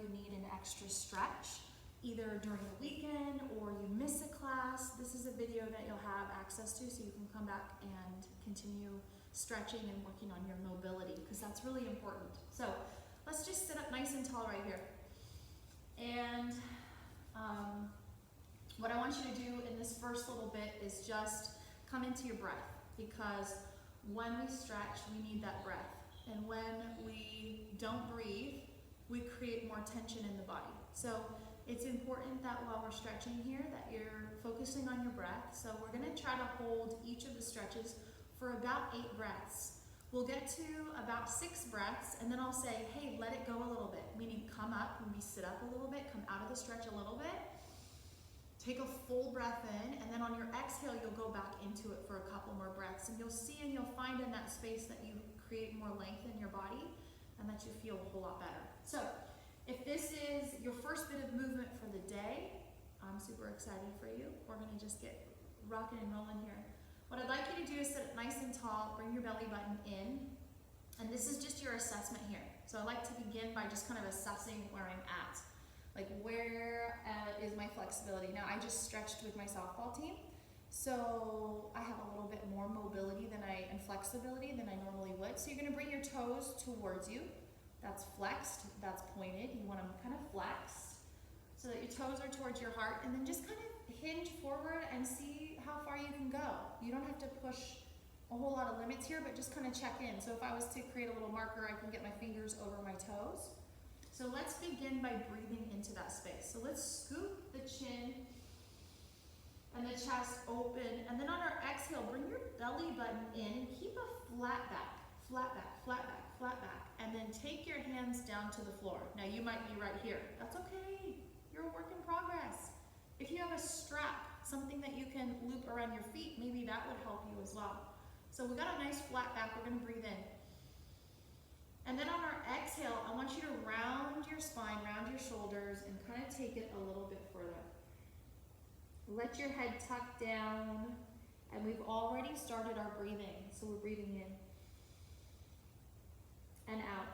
you need an extra stretch, either during the weekend or you miss a class, this is a video that you'll have access to so you can come back and continue stretching and working on your mobility, because that's really important. So let's just sit up nice and tall right here. And what I want you to do in this first little bit is just come into your breath, because when we stretch, we need that breath. And when we don't breathe, we create more tension in the body. So it's important that while we're stretching here, that you're focusing on your breath. So we're gonna try to hold each of the stretches for about 8 breaths. We'll get to about 6 breaths, and then I'll say, hey, let it go a little bit, meaning come up, maybe sit up a little bit, come out of the stretch a little bit, take a full breath in, and then on your exhale, you'll go back into it for a couple more breaths, and you'll see and you'll find in that space that you create more length in your body and that you feel a whole lot better. So if this is your first bit of movement for the day, I'm super excited for you. We're gonna just get rocking and rolling here. What I'd like you to do is sit up nice and tall, bring your belly button in, and this is just your assessment here. So I like to begin by just kind of assessing where I'm at. Like, where is my flexibility? Now, I just stretched with my softball team, so I have a little bit more mobility and flexibility than I normally would. So you're gonna bring your toes towards you. That's flexed, that's pointed. You want them kind of flexed so that your toes are towards your heart, and then just kind of hinge forward and see how far you can go. You don't have to push a whole lot of limits here, but just kind of check in. So if I was to create a little marker, I can get my fingers over my toes. So let's begin by breathing into that space. So let's scoop the chin and the chest open, and then on our exhale, bring your belly button in and keep a flat back, flat back, flat back, flat back, and then take your hands down to the floor. Now you might be right here. That's okay. You're a work in progress. If you have a strap, something that you can loop around your feet, maybe that would help you as well. So we got a nice flat back. We're gonna breathe in. And then on our exhale, I want you to round your spine, round your shoulders, and kind of take it a little bit further. Let your head tuck down, and we've already started our breathing. So we're breathing in and out.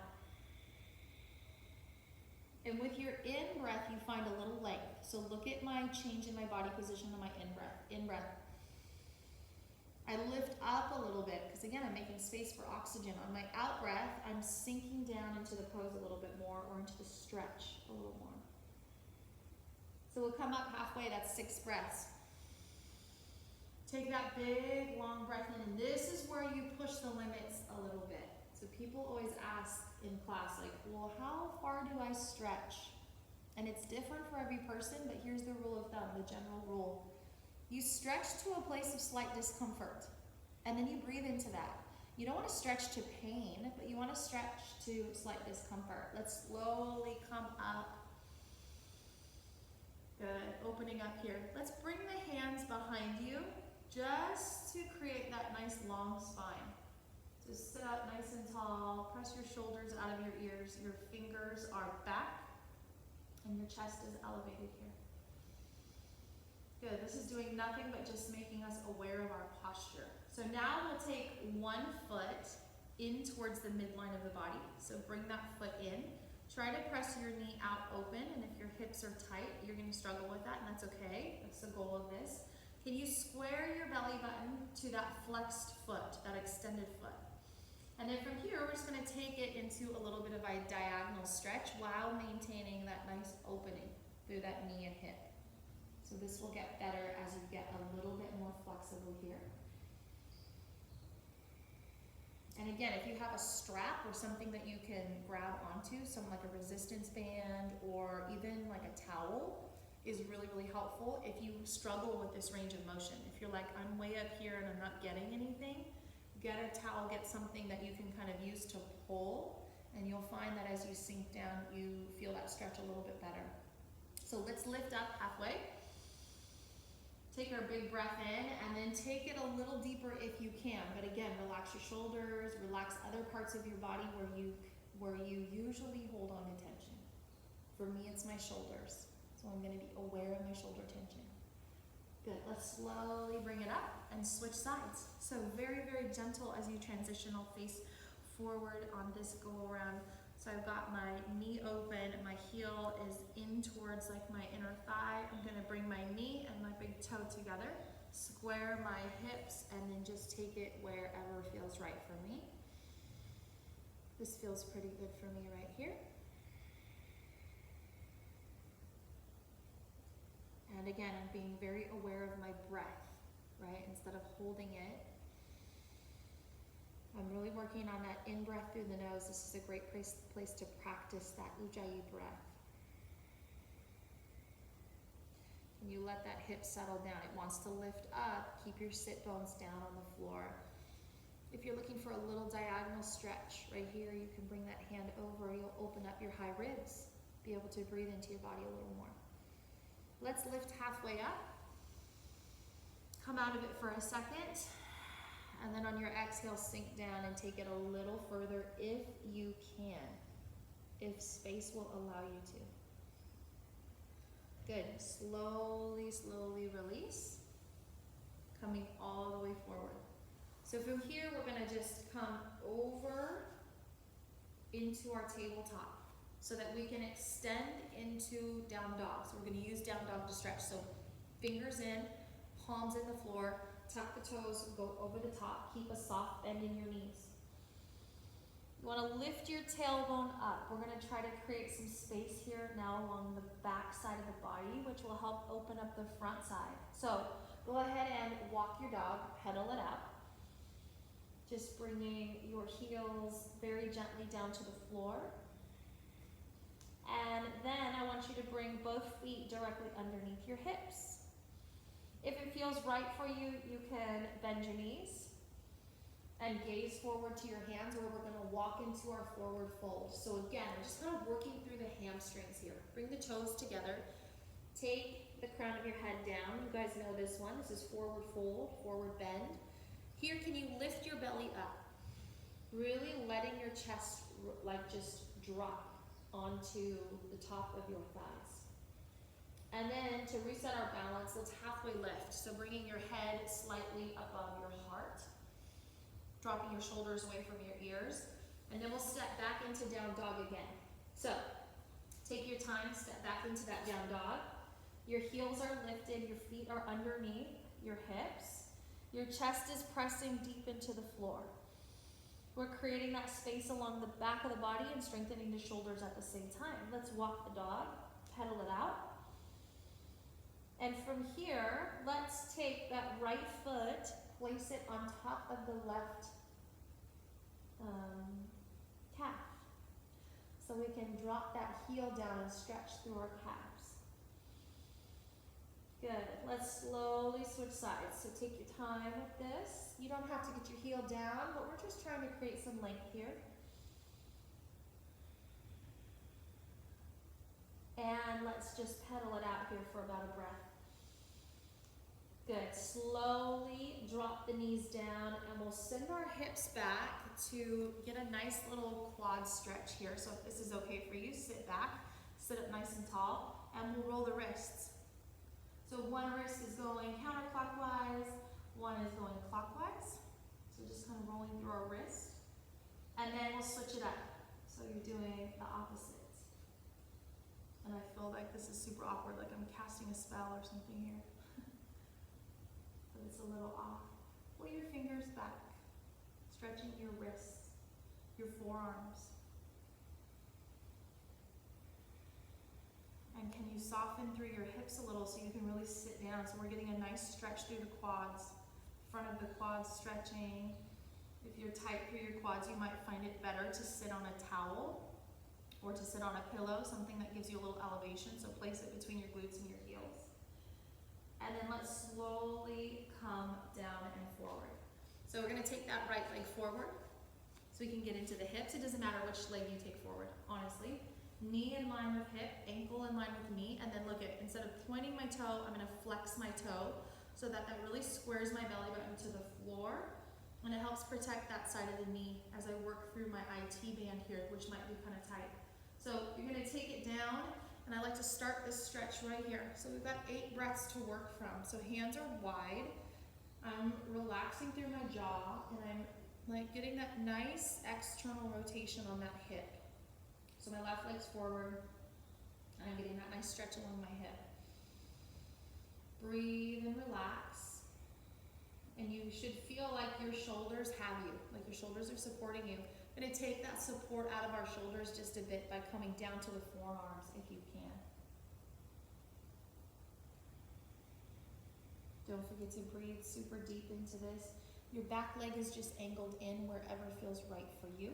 And with your in breath, you find a little length. So look at my change in my body position on my in breath. In breath. I lift up a little bit, because again, I'm making space for oxygen. On my out breath, I'm sinking down into the pose a little bit more, or into the stretch a little more. So we'll come up halfway, that's 6 breaths. Take that big, long breath in, and this is where you push the limits a little bit. So people always ask in class, like, well, how far do I stretch? And it's different for every person, but here's the rule of thumb, the general rule. You stretch to a place of slight discomfort, and then you breathe into that. You don't want to stretch to pain, but you want to stretch to slight discomfort. Let's slowly come up. Good, opening up here. Let's bring the hands behind you just to create that nice long spine. So sit up nice and tall, press your shoulders out of your ears. Your fingers are back, and your chest is elevated here. Good, this is doing nothing but just making us aware of our posture. So now we'll take one foot in towards the midline of the body. So bring that foot in. Try to press your knee out open, and if your hips are tight, you're gonna struggle with that, and that's okay. That's the goal of this. Can you square your belly button to that flexed foot, that extended foot? And then from here, we're just gonna take it into a little bit of a diagonal stretch while maintaining that nice opening through that knee and hip. So this will get better as you get a little bit more flexible here. And again, if you have a strap or something that you can grab onto, something like a resistance band or even like a towel is really, really helpful if you struggle with this range of motion. If you're like, I'm way up here and I'm not getting anything, get a towel, get something that you can kind of use to pull, and you'll find that as you sink down, you feel that stretch a little bit better. So let's lift up halfway. Take our big breath in, and then take it a little deeper if you can. But again, relax your shoulders, relax other parts of your body where you usually hold on to tension. For me, it's my shoulders. So I'm gonna be aware of my shoulder tension. Good, let's slowly bring it up and switch sides. So very, very gentle as you transition. I'll face forward on this go around. So I've got my knee open, my heel heel is in towards like my inner thigh. I'm gonna bring my knee and my big toe together, square my hips, and then just take it wherever feels right for me. This feels pretty good for me right here. And again, I'm being very aware of my breath, right? Instead of holding it. I'm really working on that in-breath through the nose. This is a great place to practice that Ujjayi breath. And you let that hip settle down. It wants to lift up. Keep your sit bones down on the floor. If you're looking for a little diagonal stretch, right here, you can bring that hand over. You'll open up your high ribs. Be able to breathe into your body a little more. Let's lift halfway up. Come out of it for a second. And then on your exhale, sink down and take it a little further if you can, if space will allow you to. Good. Slowly, slowly release. Coming all the way forward. So from here, we're going to just come over into our tabletop so that we can extend into down dog. So we're going to use down dog to stretch. So fingers in, palms in the floor. Tuck the toes, go over the top. Keep a soft bend in your knees. You want to lift your tailbone up. We're going to try to create some space here now along the back side of the body, which will help open up the front side. So go ahead and walk your dog, pedal it out. Just bringing your heels very gently down to the floor. And then I want you to bring both feet directly underneath your hips. If it feels right for you, you can bend your knees and gaze forward to your hands, or we're going to walk into our forward fold. So again, we're just kind of working through the hamstrings here. Bring the toes together. Take the crown of your head down. You guys know this one. This is forward fold, forward bend. Here, can you lift your belly up? Really letting your chest like just drop onto the top of your thighs. And then to reset our balance, let's halfway lift. So bringing your head slightly above your heart, dropping your shoulders away from your ears, and then we'll step back into down dog again. So take your time, step back into that down dog. Your heels are lifted, your feet are underneath your hips. Your chest is pressing deep into the floor. We're creating that space along the back of the body and strengthening the shoulders at the same time. Let's walk the dog, pedal it out. And from here, let's take that right foot, place it on top of the left calf. So we can drop that heel down and stretch through our calves. Good. Let's slowly switch sides. So take your time with this. You don't have to get your heel down, but we're just trying to create some length here. And let's just pedal it out here for about a breath. Good. Slowly drop the knees down, and we'll send our hips back to get a nice little quad stretch here. So if this is okay for you, sit back, sit up nice and tall, and we'll roll the wrists. So one wrist is going counterclockwise, one is going clockwise. So just kind of rolling through our wrist. And then we'll switch it up. So you're doing the opposite. And I feel like this is super awkward, like I'm casting a spell or something here. But it's a little off. Pull your fingers back, stretching your wrists, your forearms. And can you soften through your hips a little so you can really sit down? So we're getting a nice stretch through the quads, front of the quads stretching. If you're tight through your quads, you might find it better to sit on a towel or to sit on a pillow, something that gives you a little elevation. So place it between your glutes and your heels. And then let's slowly come down and forward. So we're going to take that right leg forward so we can get into the hips. It doesn't matter which leg you take forward, honestly. Knee in line with hip, ankle in line with knee, and then look at, instead of pointing my toe, I'm going to flex my toe so that really squares my belly button to the floor, and it helps protect that side of the knee as I work through my IT band here, which might be kind of tight. So you're going to take it down, and I like to start this stretch right here. So we've got 8 breaths to work from. So hands are wide. I'm relaxing through my jaw, and I'm like getting that nice external rotation on that hip. So my left leg's forward, and I'm getting that nice stretch along my hip. Breathe and relax. And you should feel like your shoulders have you, like your shoulders are supporting you. I'm going to take that support out of our shoulders just a bit by coming down to the forearms if you can. Don't forget to breathe super deep into this. Your back leg is just angled in wherever feels right for you,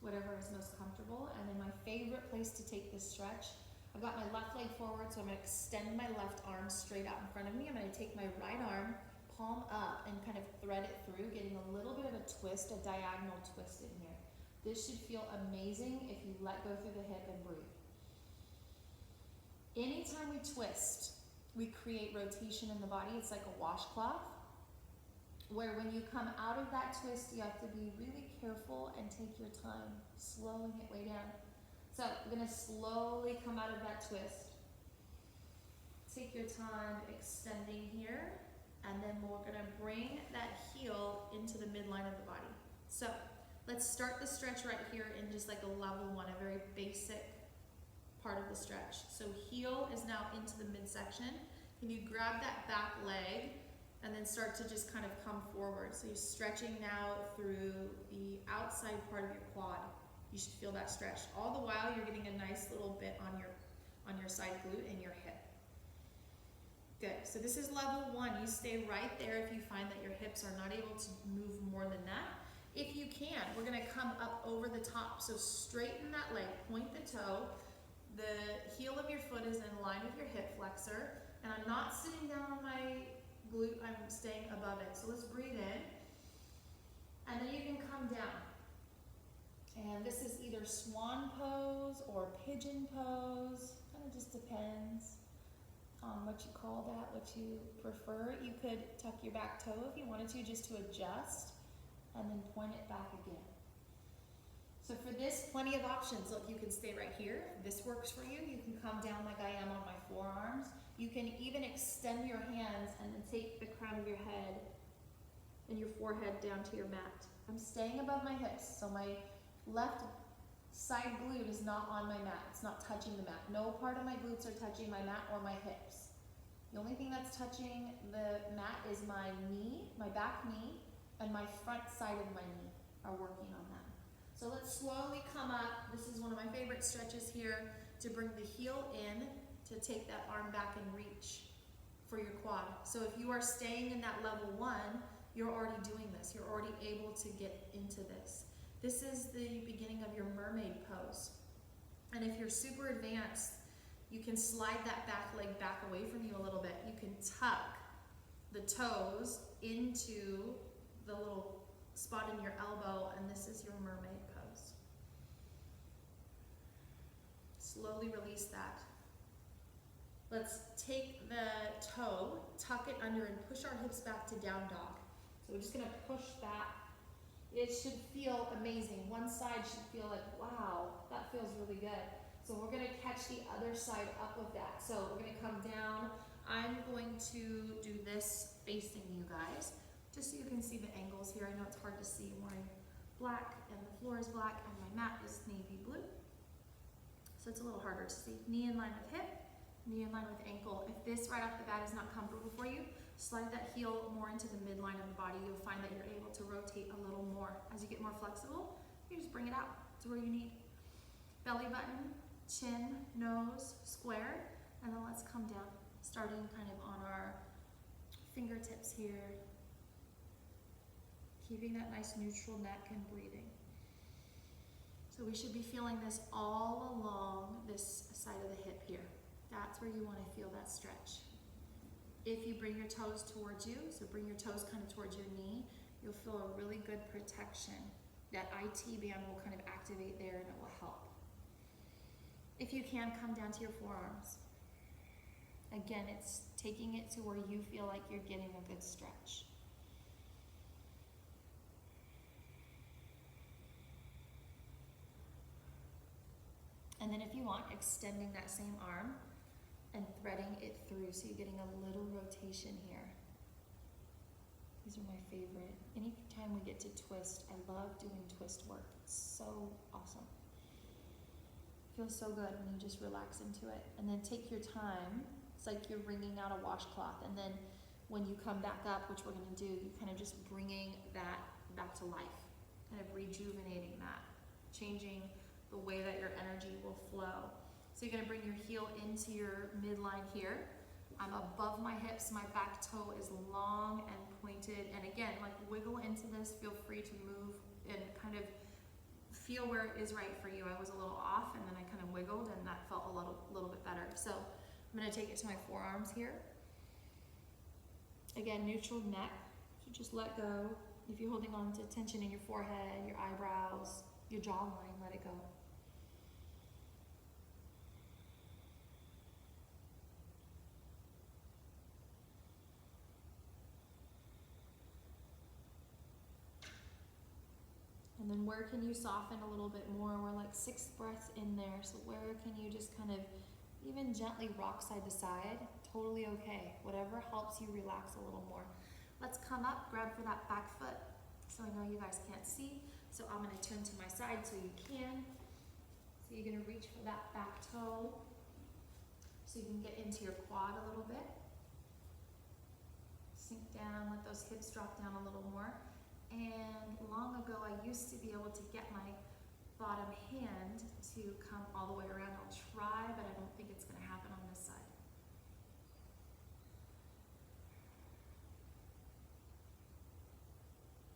whatever is most comfortable. And then my favorite place to take this stretch, I've got my left leg forward, so I'm going to extend my left arm straight out in front of me. I'm going to take my right arm, palm up, and kind of thread it through, getting a little bit of a twist, a diagonal twist in here. This should feel amazing if you let go through the hip and breathe. Anytime we twist, we create rotation in the body. It's like a washcloth, where when you come out of that twist, you have to be really careful and take your time, slowing it way down. So we're going to slowly come out of that twist. Take your time extending here, and then we're going to bring that heel into the midline of the body. So let's start the stretch right here in just like a level one, a very basic part of the stretch. So heel is now into the midsection. Can you grab that back leg and then start to just kind of come forward? So you're stretching now through the outside part of your quad. You should feel that stretch. All the while you're getting a nice little bit on your side glute and your hip. Good. So this is level one. You stay right there if you find that your hips are not able to move more than that. If you can, we're going to come up over the top. So straighten that leg, point the toe. The heel of your foot is in line with your hip flexor. And I'm not sitting down on my glute, I'm staying above it. So let's breathe in. And then you can come down. And this is either swan pose or pigeon pose. Kind of just depends on what you call that, what you prefer. You could tuck your back toe if you wanted to, just to adjust, and then point it back again. So for this, plenty of options. Look, you can stay right here. If this works for you, you can come down like I am on my forearms. You can even extend your hands and then take the crown of your head and your forehead down to your mat. I'm staying above my hips, so my left side glute is not on my mat. It's not touching the mat. No part of my glutes are touching my mat or my hips. The only thing that's touching the mat is my knee, my back knee, and my front side of my knee are working on that. So let's slowly come up. This is one of my favorite stretches here, to bring the heel in, to take that arm back and reach for your quad. So if you are staying in that level one, you're already doing this. You're already able to get into this. This is the beginning of your mermaid pose. And if you're super advanced, you can slide that back leg back away from you a little bit. You can tuck the toes into the little spot in your elbow, and this is your mermaid pose. Slowly release that. Let's take the toe, tuck it under, and push our hips back to down dog. So we're just going to push back. It should feel amazing. One side should feel like, wow, that feels really good. So we're going to catch the other side up with that. So we're going to come down. I'm going to do this facing you guys, just so you can see the angles here. I know it's hard to see. I'm wearing black, and the floor is black, and my mat is navy blue. So it's a little harder to see. Knee in line with hip, knee in line with ankle. If this right off the bat is not comfortable for you, slide that heel more into the midline of the body. You'll find that you're able to rotate a little more. As you get more flexible, you just bring it out to where you need. Belly button, chin, nose, square, and then let's come down, starting kind of on our fingertips here, keeping that nice neutral neck and breathing. So we should be feeling this all along this side of the hip here. That's where you want to feel that stretch. If you bring your toes towards you, so bring your toes kind of towards your knee, you'll feel a really good protection. That IT band will kind of activate there, and it will help. If you can, come down to your forearms. Again, it's taking it to where you feel like you're getting a good stretch. And then if you want, extending that same arm and threading it through, so you're getting a little rotation here. These are my favorite. Anytime we get to twist, I love doing twist work. It's so awesome. Feels so good when you just relax into it. And then take your time. It's like you're wringing out a washcloth. And then when you come back up, which we're going to do, you kind of just bringing that back to life, kind of rejuvenating that, changing the way that your energy will flow. So you're going to bring your heel into your midline here. I'm above my hips, my back toe is long and pointed. And again, like wiggle into this, feel free to move and kind of feel where it is right for you. I was a little off and then I kind of wiggled and that felt a little bit better. So I'm going to take it to my forearms here. Again, neutral neck, so just let go. If you're holding on to tension in your forehead, your eyebrows, your jawline, let it go. And then where can you soften a little bit more? We're like 6 breaths in there, so where can you just kind of even gently rock side to side? Totally okay. Whatever helps you relax a little more. Let's come up, grab for that back foot. So I know you guys can't see, so I'm going to turn to my side so you can. So you're going to reach for that back toe so you can get into your quad a little bit. Sink down, let those hips drop down a little more. And long ago, I used to be able to get my bottom hand to come all the way around. I'll try, but I don't think it's going to happen on this side.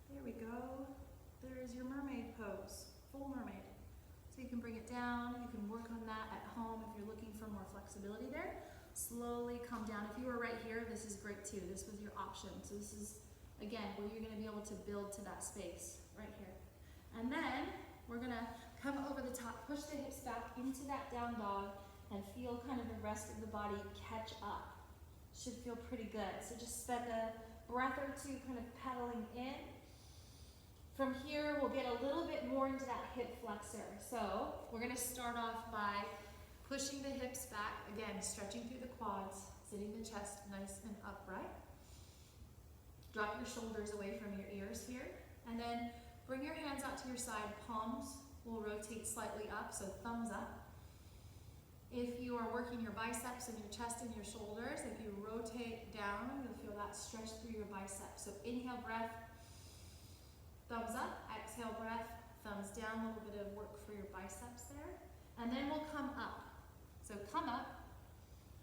There we go. There's your mermaid pose, full mermaid. So you can bring it down. You can work on that at home if you're looking for more flexibility there. Slowly come down. If you were right here, this is great too. This was your option. So this is, again, where you're going to be able to build to that space right here. And then we're going to come over the top, push the hips back into that down dog, and feel kind of the rest of the body catch up. Should feel pretty good. So just spend a breath or two kind of pedaling in. From here, we'll get a little bit more into that hip flexor. So we're going to start off by pushing the hips back, again, stretching through the quads, sitting the chest nice and upright. Drop your shoulders away from your ears here, and then bring your hands out to your side. Palms will rotate slightly up, so thumbs up. If you are working your biceps and your chest and your shoulders, if you rotate down, you'll feel that stretch through your biceps. So inhale, breath, thumbs up. Exhale, breath, thumbs down. A little bit of work for your biceps there. And then we'll come up. So come up,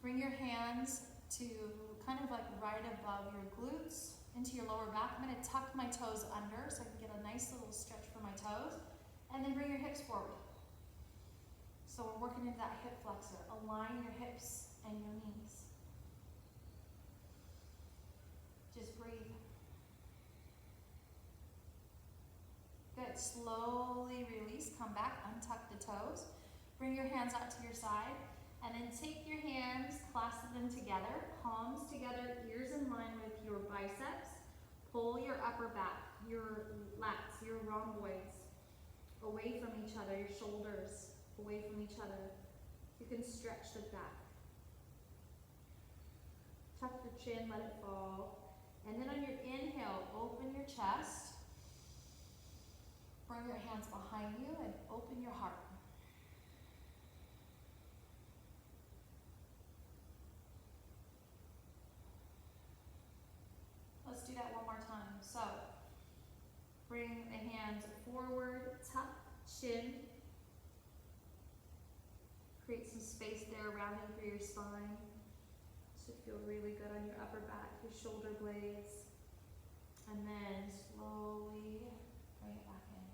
bring your hands to kind of like right above your glutes, into your lower back. I'm going to tuck my toes under so I can get a nice little stretch for my toes. And then bring your hips forward. So we're working into that hip flexor. Align your hips and your knees. Just breathe. Good. Slowly release. Come back. Untuck the toes. Bring your hands out to your side. And then take your hands, clasp them together, palms together, ears in line with your biceps. Pull your upper back, your lats, your rhomboids away from each other, your shoulders away from each other. You can stretch the back. Tuck your chin, let it fall. And then on your inhale, open your chest. Bring your hands behind you and open your heart. Let's do that one more time. So, bring the hands forward, tuck, chin. Create some space there, rounding through your spine. Should feel really good on your upper back, your shoulder blades. And then slowly bring it back in.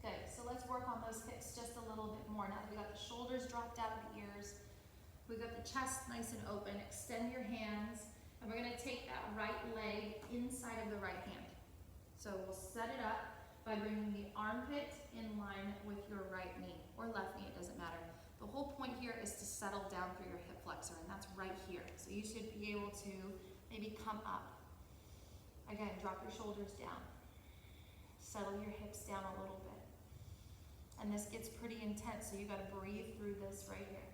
Good, so let's work on those hips just a little bit more. Now that we got the shoulders dropped out of the ears, we got the chest nice and open. Extend your hands, and we're going to take that right leg inside of the right hand. So we'll set it up by bringing the armpit in line with your right knee, or left knee, it doesn't matter. The whole point here is to settle down through your hip flexor, and that's right here. So you should be able to maybe come up. Again, drop your shoulders down. Settle your hips down a little bit. And this gets pretty intense, so you got to breathe through this right here.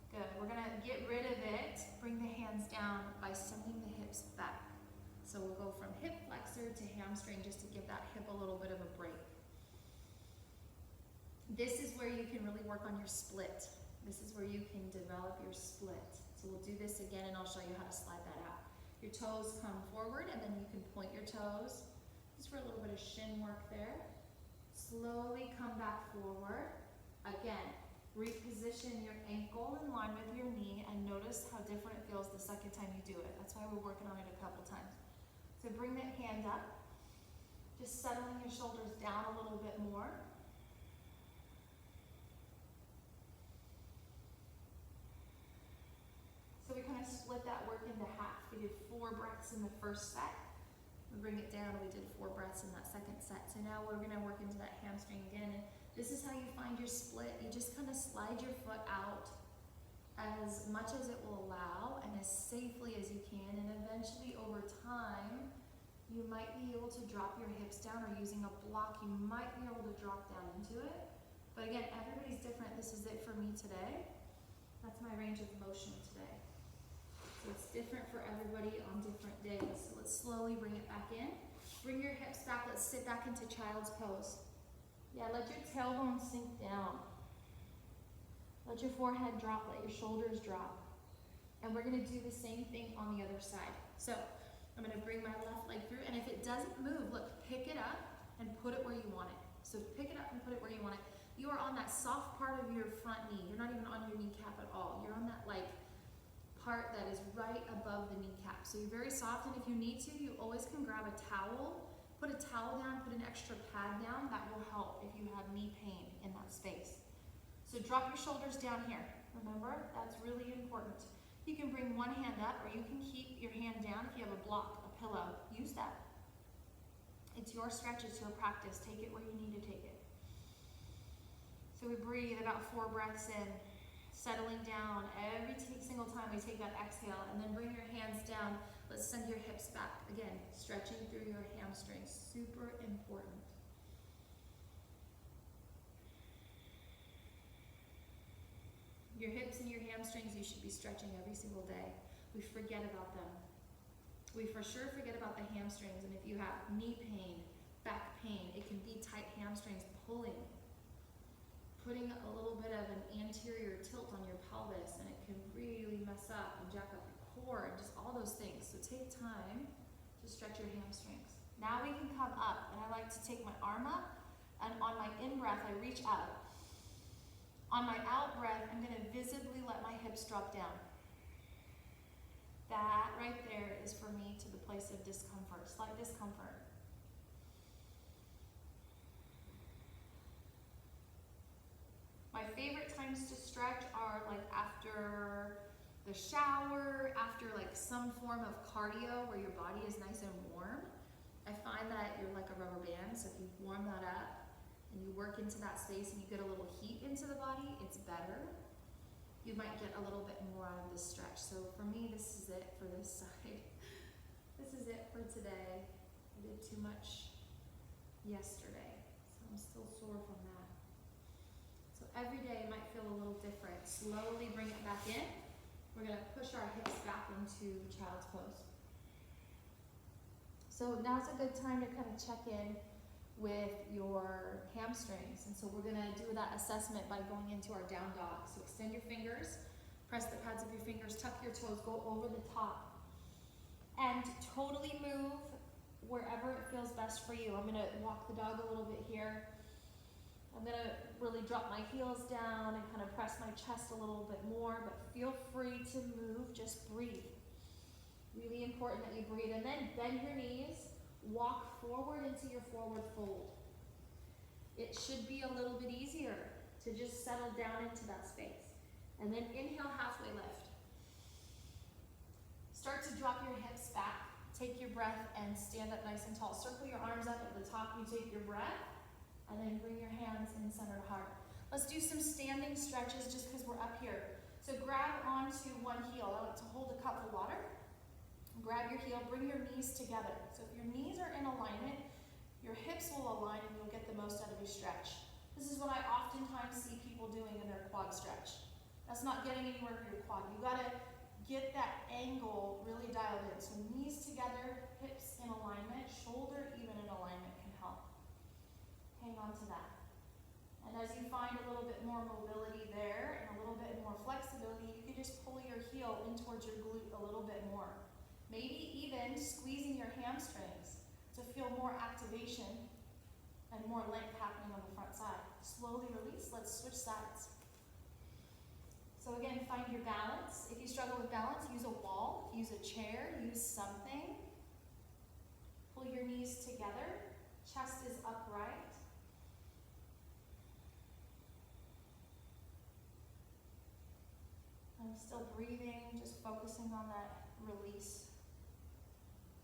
Good. We're going to get rid of it. Bring the hands down by sending the hips back. So we'll go from hip flexor to hamstring just to give that hip a little bit of a break. This is where you can really work on your split. This is where you can develop your split. So we'll do this again and I'll show you how to slide that out. Your toes come forward and then you can point your toes. Just for a little bit of shin work there. Slowly come back forward. Again, reposition your ankle in line with your knee and notice how different it feels the second time you do it. That's why we're working on it a couple times. So bring that hand up. Just settling your shoulders down a little bit more. So we kind of split that work into half. We did 4 breaths in the first set. We bring it down, we did 4 breaths in that second set. So now we're gonna work into that hamstring again. And this is how you find your split. You just kind of slide your foot out as much as it will allow and as safely as you can. And eventually over time, you might be able to drop your hips down, or using a block, you might be able to drop down into it. But again, everybody's different. This is it for me today. That's my range of motion today. So it's different for everybody on different days. So let's slowly bring it back in. Bring your hips back. Let's sit back into child's pose. Yeah, let your tailbone sink down. Let your forehead drop. Let your shoulders drop. And we're going to do the same thing on the other side. So I'm going to bring my left leg through. And if it doesn't move, look, pick it up and put it where you want it. So pick it up and put it where you want it. You are on that soft part of your front knee. You're not even on your kneecap at all. You're on that part that is right above the kneecap. So you're very soft, and if you need to, you always can grab a towel, put a towel down, put an extra pad down. That will help if you have knee pain in that space. So drop your shoulders down here. Remember, that's really important. You can bring one hand up, or you can keep your hand down if you have a block, a pillow. Use that. It's your stretch, it's your practice. Take it where you need to take it. So we breathe about 4 breaths in. Settling down every single time we take that exhale, and then bring your hands down. Let's send your hips back. Again, stretching through your hamstrings. Super important. Your hips and your hamstrings, you should be stretching every single day. We forget about them. We for sure forget about the hamstrings, and if you have knee pain, back pain, it can be tight hamstrings pulling. Putting a little bit of an anterior tilt on your pelvis, and it can really mess up and jack up your core and just all those things. So take time to stretch your hamstrings. Now we can come up, and I like to take my arm up, and on my in-breath, I reach up. On my out-breath, I'm gonna visibly let my hips drop down. That right there is for me to the place of discomfort, slight discomfort. My favorite times to stretch are like after the shower, after like some form of cardio where your body is nice and warm. I find that you're like a rubber band, so if you warm that up and you work into that space and you get a little heat into the body, it's better. You might get a little bit more out of this stretch. So for me, this is it for this side. This is it for today. I did too much yesterday, so I'm still sore from that. So every day might feel a little different. Slowly bring it back in. We're gonna push our hips back into child's pose. So now's a good time to kind of check in with your hamstrings. And so we're gonna do that assessment by going into our down dog. So extend your fingers, press the pads of your fingers, tuck your toes, go over the top. And totally move wherever it feels best for you. I'm gonna walk the dog a little bit here. I'm gonna really drop my heels down and kind of press my chest a little bit more, but feel free to move, just breathe. Really important that you breathe. And then bend your knees, walk forward into your forward fold. It should be a little bit easier to just settle down into that space. And then inhale, halfway lift. Start to drop your hips back. Take your breath and stand up nice and tall. Circle your arms up at the top, you take your breath. And then bring your hands in center of heart. Let's do some standing stretches just because we're up here. So grab onto one heel. I like to hold a cup of water. Grab your heel, bring your knees together. So if your knees are in alignment, your hips will align and you'll get the most out of your stretch. This is what I oftentimes see people doing in their quad stretch. That's not getting anywhere for your quad. You gotta get that angle really dialed in. So knees together, hips in alignment, shoulder even in alignment can help. Hang on to that. And as you find a little bit more mobility there and a little bit more flexibility, you can just pull your heel in towards your glute a little bit more. Maybe even squeezing your hamstrings to feel more activation and more length happening on the front side. Slowly release, let's switch sides. So again, find your balance. If you struggle with balance, use a wall, use a chair, use something. Pull your knees together, chest is upright. I'm still breathing, just focusing on that release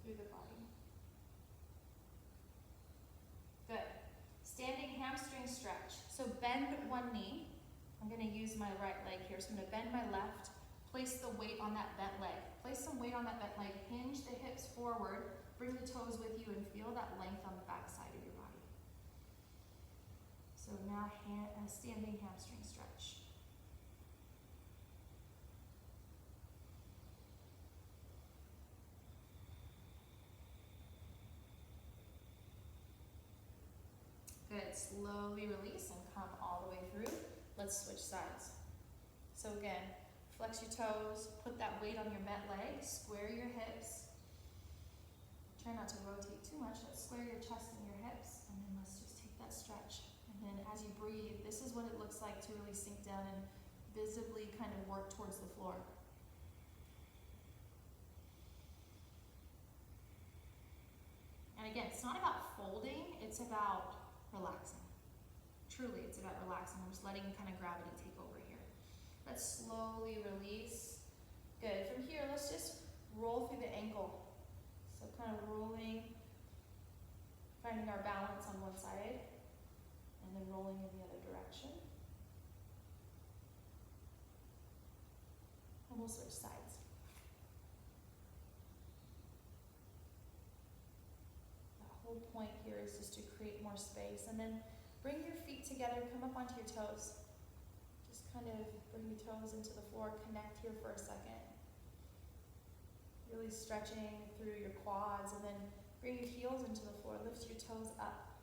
through the body. Good. Standing hamstring stretch. So bend one knee. I'm going to use my right leg here. So I'm going to bend my left, place the weight on that bent leg. Place some weight on that bent leg, hinge the hips forward, bring the toes with you and feel that length on the back side of your body. So now standing hamstring stretch. Good, slowly release and come all the way through. Let's switch sides. So again, flex your toes, put that weight on your bent leg, square your hips. Try not to rotate too much. Let's square your chest and your hips, and then let's just take that stretch. And then as you breathe, this is what it looks like to really sink down and visibly kind of work towards the floor. And again, it's not about folding, it's about relaxing. Truly, it's about relaxing. I'm just letting kind of gravity take over here. Let's slowly release. Good. From here, let's just roll through the ankle. So kind of rolling, finding our balance on one side, and then rolling in the other direction. And we'll switch sides. The whole point here is just to create more space, and then bring your feet together, come up onto your toes. Just kind of bring your toes into the floor, connect here for a second. Really stretching through your quads, and then bring your heels into the floor, lift your toes up.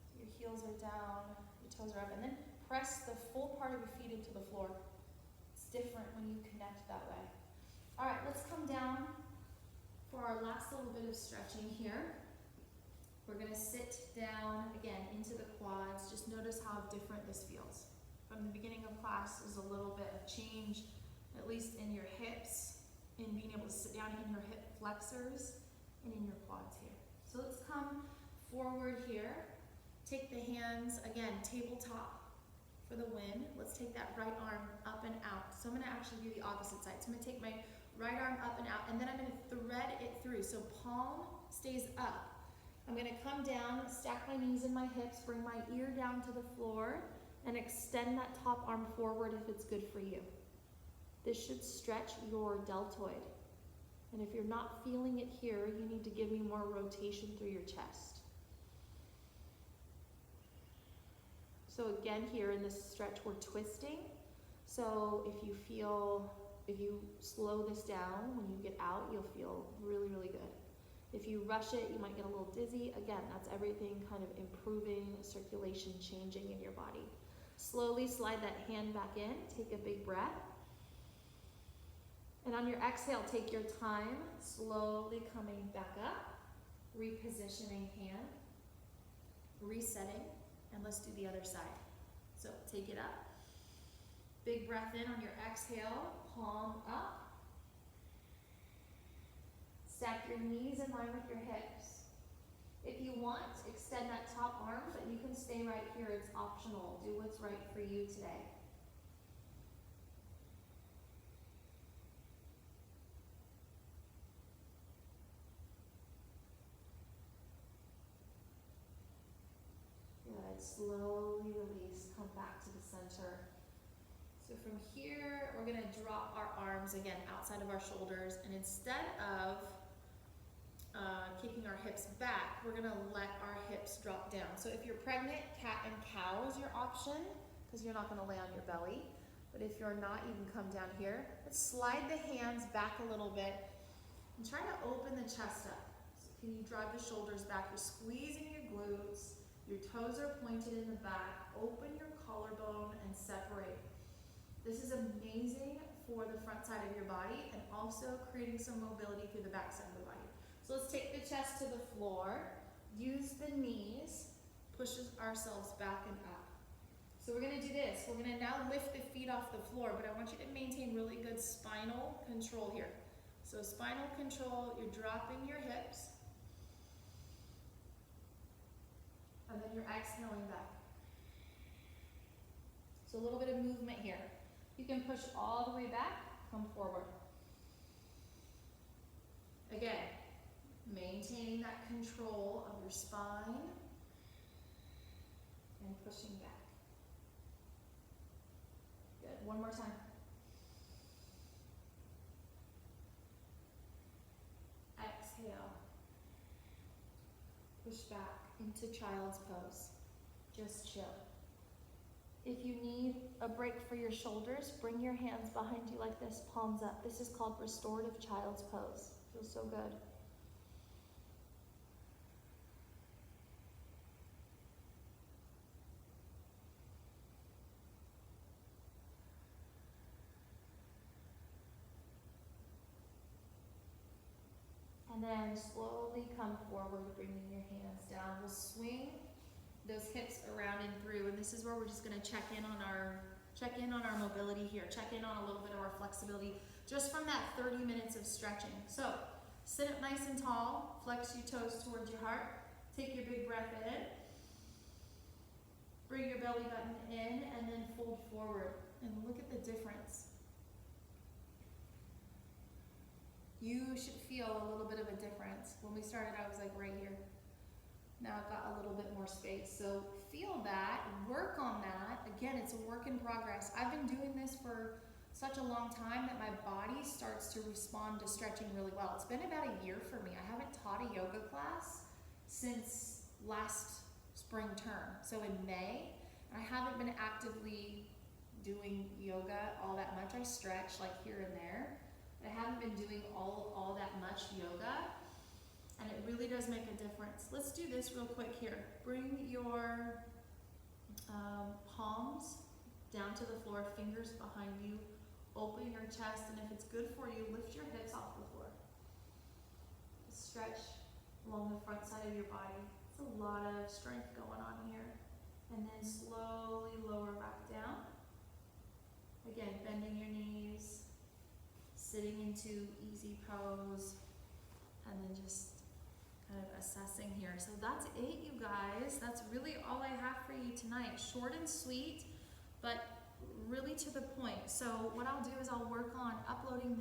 So your heels are down, your toes are up, and then press the full part of your feet into the floor. It's different when you connect that way. All right, let's come down for our last little bit of stretching here. We're going to sit down again into the quads. Just notice how different this feels. From the beginning of class, there's a little bit of change, at least in your hips, in being able to sit down in your hip flexors and in your quads here. So let's come forward here. Take the hands, again, tabletop for the win. Let's take that right arm up and out. So I'm going to actually do the opposite side. So I'm going to take my right arm up and out, and then I'm going to thread it through. So palm stays up. I'm going to come down, stack my knees and my hips, bring my ear down to the floor, and extend that top arm forward if it's good for you. This should stretch your deltoid. And if you're not feeling it here, you need to give me more rotation through your chest. So again, here in this stretch, we're twisting. So if you slow this down, when you get out, you'll feel really, really good. If you rush it, you might get a little dizzy. Again, that's everything kind of improving circulation, changing in your body. Slowly slide that hand back in. Take a big breath. And on your exhale, take your time, slowly coming back up, repositioning hand, resetting, and let's do the other side. So take it up. Big breath in on your exhale, palm up. Stack your knees in line with your hips. If you want, extend that top arm, but you can stay right here. It's optional. Do what's right for you today. Good. Slowly release. Come back to the center. So from here, we're going to drop our arms again outside of our shoulders, and instead of kicking our hips back, we're going to let our hips drop down. So if you're pregnant, cat and cow is your option, because you're not going to lay on your belly. But if you're not, you can come down here. Let's slide the hands back a little bit and try to open the chest up. So can you drive the shoulders back? You're squeezing your glutes. Your toes are pointed in the back. Open your collarbone and separate. This is amazing for the front side of your body and also creating some mobility through the back side of the body. So let's take the chest to the floor. Use the knees. Push ourselves back and up. So we're going to do this. We're going to now lift the feet off the floor, but I want you to maintain really good spinal control here. So spinal control, you're dropping your hips. And then you're exhaling back. So a little bit of movement here. You can push all the way back, come forward. Again, maintaining that control of your spine and pushing back. Good, one more time. Exhale. Push back into child's pose. Just chill. If you need a break for your shoulders, bring your hands behind you like this, palms up. This is called restorative child's pose. Feels so good. And then slowly come forward, bringing your hands down. We'll swing those hips around and through, and this is where we're just going to check in on our mobility here, check in on a little bit of our flexibility just from that 30 minutes of stretching. So sit up nice and tall, flex your toes towards your heart, take your big breath in, bring your belly button in, and then fold forward, and look at the difference. You should feel a little bit of a difference. When we started, I was like right here. Now I've got a little bit more space. So feel that, work on that. Again, it's a work in progress. I've been doing this for such a long time that my body starts to respond to stretching really well. It's been about a year for me. I haven't taught a yoga class since last spring term. So in May, I haven't been actively doing yoga all that much. I stretch like here and there. I haven't been doing all that much yoga. And it really does make a difference. Let's do this real quick here. Bring your palms down to the floor, fingers behind you. Open your chest, and if it's good for you, lift your hips off the floor. Stretch along the front side of your body. It's a lot of strength going on here. And then slowly lower back down. Again, bending your knees, sitting into easy pose, and then just kind of assessing here. So that's it, you guys. That's really all I have for you tonight. Short and sweet, but really to the point. So what I'll do is I'll work on uploading this